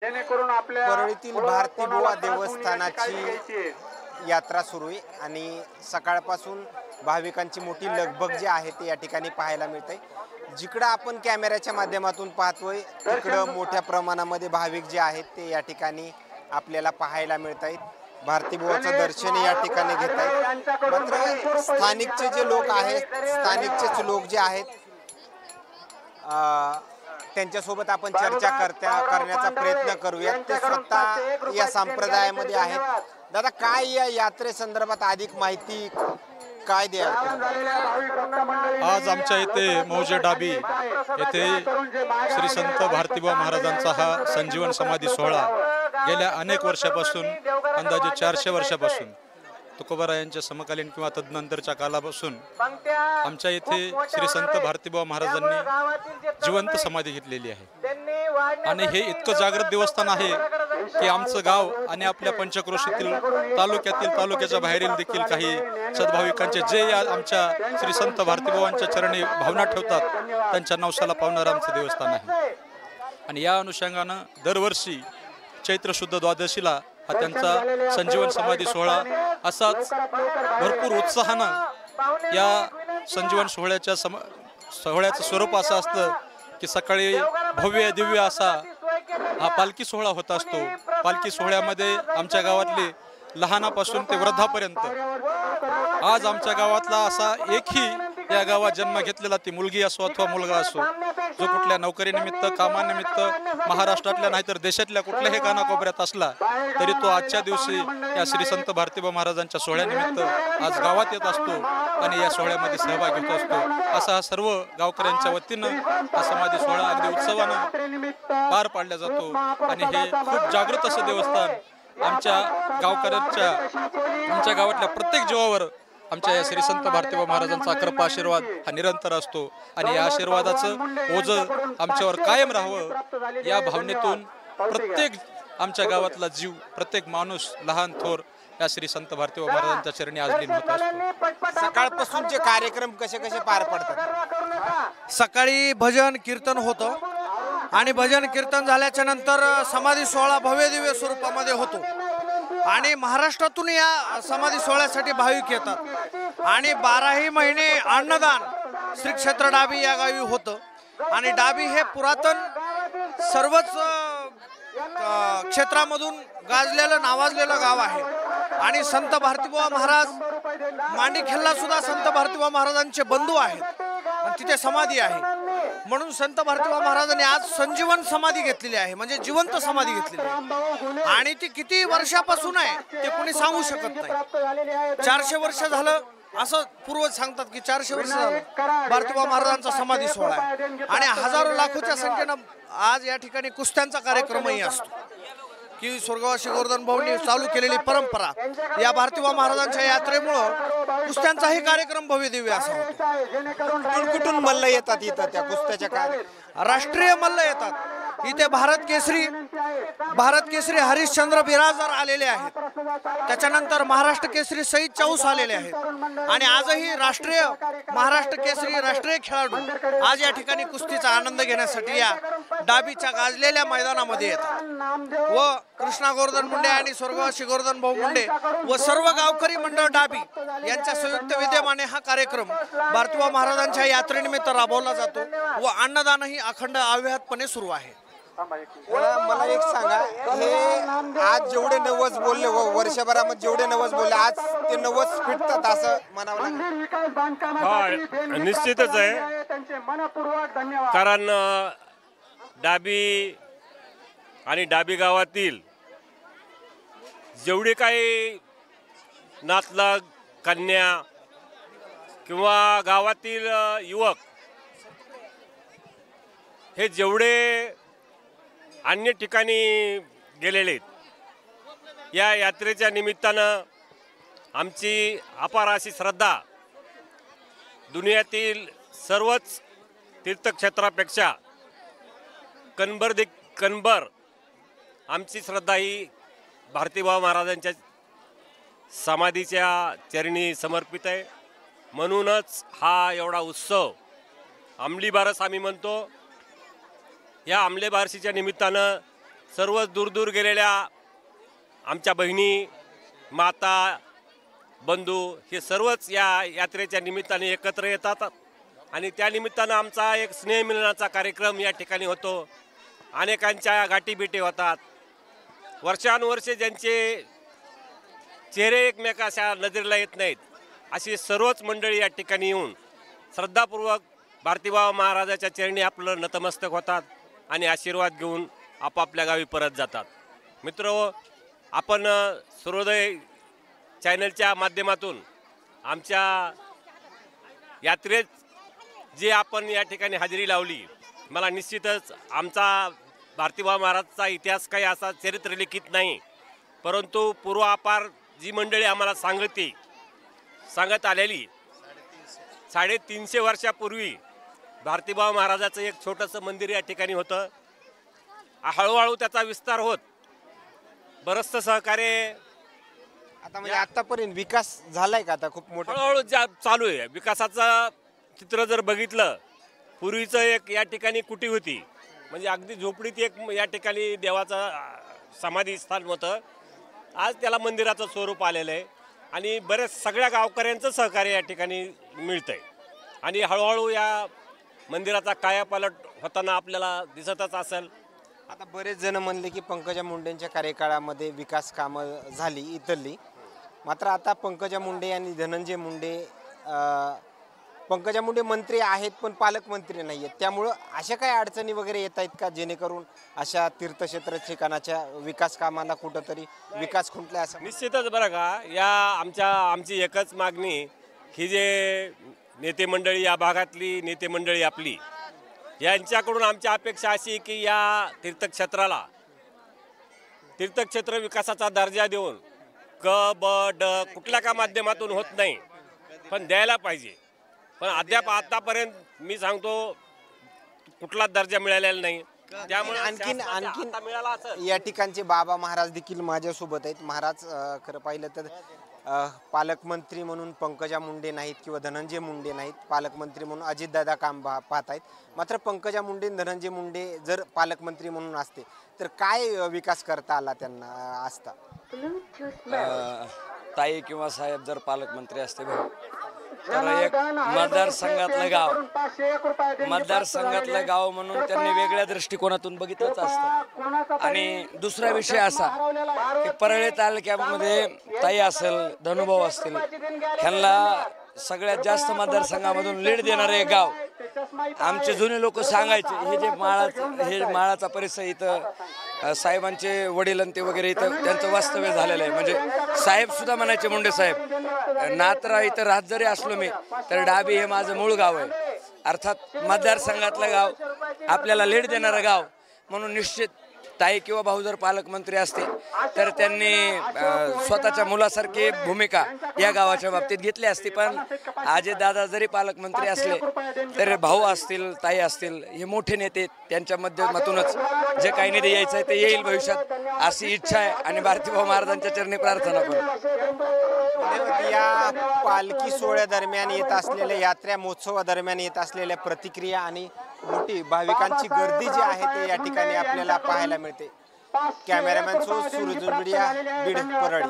परळीतील भारतीबुवा देवस्थानाची यात्रा सुरू आहे आणि सकाळपासून भाविकांची मोठी लगबग जी आहे ती या ठिकाणी पाहायला मिळते। जिकडे आपण कॅमेऱ्याच्या माध्यमातून पाहतोय तिकडे मोठ्या प्रमाणामध्ये भाविक जे आहेत ते या ठिकाणी आपल्याला पाहायला मिळत आहेत। भारतीबुवाचं दर्शन या ठिकाणी घेत आहेत। मात्र स्थानिकचे जे लोक आहेत, स्थानिकचे लोक जे आहेत त्यांच्यासोबत आपण चर्चा करण्याचा प्रयत्न करूया। ते स्वतः या संप्रदायामध्ये आहेत। दादा, काय या यात्रेसंदर्भात अधिक माहिती काय द्याल? आज आमच्या इथे मौजे डाबी येथे श्री संत भारतीबुवा महाराजांचा हा संजीवन समाधी सोहळा गेल्या अनेक वर्षापासून, अंदाजे 400 वर्षापासून, तुकोबारायांच्या समकालीन किंवा तदनंतरच्या कालापासून आमच्या इथे श्री संत भारतीबुवा महाराजांनी जिवंत समाधी घेतलेली आहे। आणि हे इतकं जागृत देवस्थान आहे की आमचं गाव आणि आपल्या पंचक्रोशीतील तालुक्याच्या बाहेरील देखील काही सद्भाविकांचे जे आमच्या श्री संत भारतीबुवांच्या चरणी भावना ठेवतात त्यांच्या नवसाला पावणारं आमचं देवस्थान आहे। आणि या अनुषंगानं दरवर्षी चैत्र शुद्ध द्वादशीला हा त्यांचा संजीवन समाधी सोहळा असाच भरपूर उत्साहानं या संजीवन सोहळ्याचं स्वरूप असं असतं की सकाळी भव्य दिव्य असा हा पालखी सोहळा होत असतो। पालखी सोहळ्यामध्ये आमच्या गावातले लहानापासून ते वृद्धापर्यंत, आज आमच्या गावातला असा एकही या गावात जन्म घेतलेला, ती मुलगी असो अथवा मुलगा असो, जो कुठल्या नोकरीनिमित्त, कामानिमित्त महाराष्ट्रातल्या नाहीतर देशातल्या कुठल्याही कानाकोपऱ्यात असला तरी तो आजच्या दिवशी या श्री संत भारतीबुवा महाराजांच्या सोहळ्यानिमित्त आज गावात येत असतो आणि या सोहळ्यामध्ये सहभाग घेत असतो। असा हा सर्व गावकऱ्यांच्या वतीनं हा समाधी सोहळा अगदी उत्सवानं पार पाडला जातो। आणि हे खूप जागृत असं देवस्थान आमच्या गावातल्या प्रत्येक जीवावर आमच्या या श्री संत भारतीबुवा महाराजांचा कृपा आशीर्वाद हा निरंतर असतो। आणि या आशीर्वादाचं ओझं आमच्यावर कायम राहावं या भावनेतून प्रत्येक आमच्या गावातला जीव, प्रत्येक माणूस, लहान थोर या श्री संत भारतीबुवा महाराजांच्या चरणी आज लीन होत असतो। सकाळपासूनचे कार्यक्रम कसे कसे पार पडतात? सकाळी भजन कीर्तन होतं आणि भजन कीर्तन झाल्याच्या नंतर समाधी सोहळा भव्य दिव्य स्वरूपामध्ये होतो आणि महाराष्ट्रातून या समाधी सोहळ्यासाठी भाविक येतात। आणि 12ही महिने अन्नदान श्री क्षेत्र डाबी या गावी होतं। आणि डाबी हे पुरातन सर्वच क्षेत्रामधून गाजलेलं नावाजलेलं गाव आहे। आणि संत भारतीबुवा महाराज मांडीखेलला सुद्धा संत भारतीबुवा महाराजांचे बंधू आहेत आणि तिथे समाधी आहे। म्हणून संत भारतीबुवा महाराजांनी आज संजीवन समाधी घेतलेली आहे, म्हणजे जिवंत समाधी घेतलेली आहे। आणि ती किती वर्षापासून आहे ते कोणी सांगू शकत नाही। 400 वर्ष झालं असं पूर्वज सांगतात की 400 वर्ष झालं भारतीबुवा महाराजांचा समाधी सोहळा आहे। आणि हजारो लाखोच्या संख्येनं आज या ठिकाणी कुस्त्यांचा कार्यक्रमही असतो की स्वर्गवासी गोवर्धन भाऊंनी चालू केलेली परंपरा या भारतीबुवा महाराजांच्या यात्रेमुळं कुस्त्यांचाही कार्यक्रम भव्य दिव्य असा होतो। कुठून मल्ल येतात इथं त्या कुस्त्याच्या काय? राष्ट्रीय मल्ल येतात इथे। भारत केसरी हरिश्चंद्र बिराजदार आलेले आहेत, त्याच्यानंतर महाराष्ट्र केसरी सईद चौस आलेले आहेत आणि आजही महाराष्ट्र केसरी राष्ट्रीय खेळाडू आज या ठिकाणी कुस्तीचा आनंद घेण्यासाठी या डाबीच्या गाजलेल्या मैदानामध्ये येतात। व कृष्णा गोवर्धन मुंडे आणि स्वर्गवासी गोवर्धन भाऊ मुंडे व सर्व गावकरी मंडळ डाबी यांच्या संयुक्त विद्यमाने हा कार्यक्रम भारतीबुवा महाराजांच्या यात्रेनिमित्त राबवला जातो व अन्नदानही अखंड अव्याहतपणे सुरू आहे। मला एक सांगा, हे आज जेवढे नवस बोलले वर्षभरामध्ये जेवढे नवस बोलले आज ते नवस फिटतात असं म्हणावं लागेल? निश्चितच आहे, कारण डाबी आणि डाबी गावातील जेवढे काही नातलग, कन्या किंवा गावातील युवक हे जेवढे अन्य ठिकाणी गेलेले आहेत, या यात्रेच्या निमित्तानं आमची अपार अशी श्रद्धा दुनियातील सर्वच तीर्थक्षेत्रापेक्षा कणभर आमची श्रद्धा ही भारतीबुवा महाराजांच्या समाधीच्या चरणी समर्पित आहे। म्हणूनच हा एवढा उत्सव अंमली बारस आम्ही म्हणतो। या अंमली बारशीच्या निमित्तानं सर्व दूरदूर गेलेल्या आमच्या बहिणी, माता, बंधू हे सर्वच या यात्रेच्या निमित्ताने एकत्र येतात आणि त्या निमित्तानं आमचा एक स्नेहमिलनाचा कार्यक्रम या ठिकाणी होतो. अनेकांच्या गाठीभेटी होतात. वर्षानुवर्षे ज्यांचे चेहरे एकमेकाच्या नजरेला येत नाहीत अशी सर्वच मंडळी या ठिकाणी येऊन श्रद्धापूर्वक भारतीबाबा महाराजाच्या चरणी आपलं नतमस्तक होतात आणि आशीर्वाद घेऊन आपापल्या गावी परत जातात. मित्र, आपण सूर्योदय चॅनलच्या माध्यमातून आमच्या यात्रेत जे आपण या ठिकाणी हजेरी लावली, मला निश्चितच आमचा भारतीबाबा महाराजचा इतिहास काही असा चरित्रलिखित नाही, परंतु पूर्वापार जी मंडळी आम्हाला सांगत आलेली 350 वर्षापूर्वी भारतीबाबा महाराजाचं एक छोटंसं मंदिर या ठिकाणी होतं. हळूहळू त्याचा विस्तार होत बरंचसं सहकार्य आता म्हणजे आतापर्यंत विकास झालाय का? आता खूप मोठा हळूहळू चालू आहे. विकासाचं चित्र जर बघितलं, पूर्वीचं एक या ठिकाणी कुटी होती, म्हणजे अगदी झोपडीत एक या ठिकाणी देवाचं समाधी स्थान होतं. आज त्याला मंदिराचं स्वरूप आलेलं आहे आणि बरेच सगळ्या गावकऱ्यांचं सहकार्य या ठिकाणी मिळतं आहे आणि हळूहळू या मंदिराचा कायापालट होताना आपल्याला दिसतच असेल. आता बरेच जण म्हणले की पंकजा मुंडेंच्या कार्यकाळामध्ये विकास कामं झाली इतरली, मात्र आता पंकजा मुंडे आणि धनंजय मुंडे पंकजा मुंडे मंत्री आहेत पण पालकमंत्री नाही आहेत, त्यामुळं अशा काही अडचणी वगैरे येत आहेत का जेणेकरून अशा तीर्थक्षेत्र ठिकाणाच्या विकास कामाला कुठंतरी विकास खुंटला? असं निश्चितच बरं का, या आमची एकच मागणी ही जे नेते मंडळी, या भागातली नेते मंडळी आपली, यांच्याकडून आमची अपेक्षा अशी की या तीर्थक्षेत्राला तीर्थक्षेत्र विकासाचा दर्जा देऊन ब कुठल्या का माध्यमातून होत नाही पण द्यायला पाहिजे. पण अद्याप आतापर्यंत मी सांगतो कुठलाच दर्जा मिळालेला नाही. त्यामुळे आणखीन मिळाला असेल. या ठिकाणचे बाबा महाराज देखील माझ्यासोबत आहेत. महाराज, खरं पाहिलं तर पालकमंत्री म्हणून पंकजा मुंडे नाहीत किंवा धनंजय मुंडे नाहीत, पालकमंत्री म्हणून अजितदादा काम पाहत आहेत. मात्र पंकजा मुंडे, धनंजय मुंडे जर पालकमंत्री म्हणून असते तर काय विकास करता आला त्यांना असता? ताई किंवा साहेब जर पालकमंत्री असते तर एक मतदारसंघातलं गाव म्हणून त्यांनी वेगळ्या दृष्टिकोनातून बघितलंच असतं. आणि दुसरा विषय असा की परळी तालुक्यामध्ये ताई असेल, धनुभाऊ असतील, ह्यांना सगळ्यात जास्त मतदारसंघामधून लीड देणारे गाव. आमचे जुने लोक सांगायचे हे माळाचा परिसर इथं साहेबांचे वडील ते वगैरे इथं त्यांचं वास्तव्य झालेलं आहे. म्हणजे साहेब सुद्धा म्हणायचे, मुंडे साहेब, नात्रा इथं राहत जरी असलो मी तर डाबी हे माझं मूळ गाव आहे. अर्थात मतदारसंघातलं गाव, आपल्याला लीड देणारं गाव म्हणून निश्चित ताई किंवा भाऊ जर पालकमंत्री असते तर त्यांनी स्वतःच्या मुलासारखी भूमिका या गावाच्या बाबतीत घेतली असती. पण अजितदादा जरी पालकमंत्री असले तर भाऊ असतील, ताई असतील, हे मोठे नेते, त्यांच्या माध्यमातूनच जे काही निधी यायचं आहे ते येईल भविष्यात अशी इच्छा आहे आणि भारतीबाबा महाराजांच्या चरणी प्रार्थना करू. या पालखी सोहळ्यादरम्यान येत असलेल्या, यात्रा महोत्सवादरम्यान येत असलेल्या प्रतिक्रिया आणि मोठी भाविकांची गर्दी जी आहे ते या ठिकाणी आपल्याला पाहायला मिळते. Cameraman Suraj media, Beed, Parli.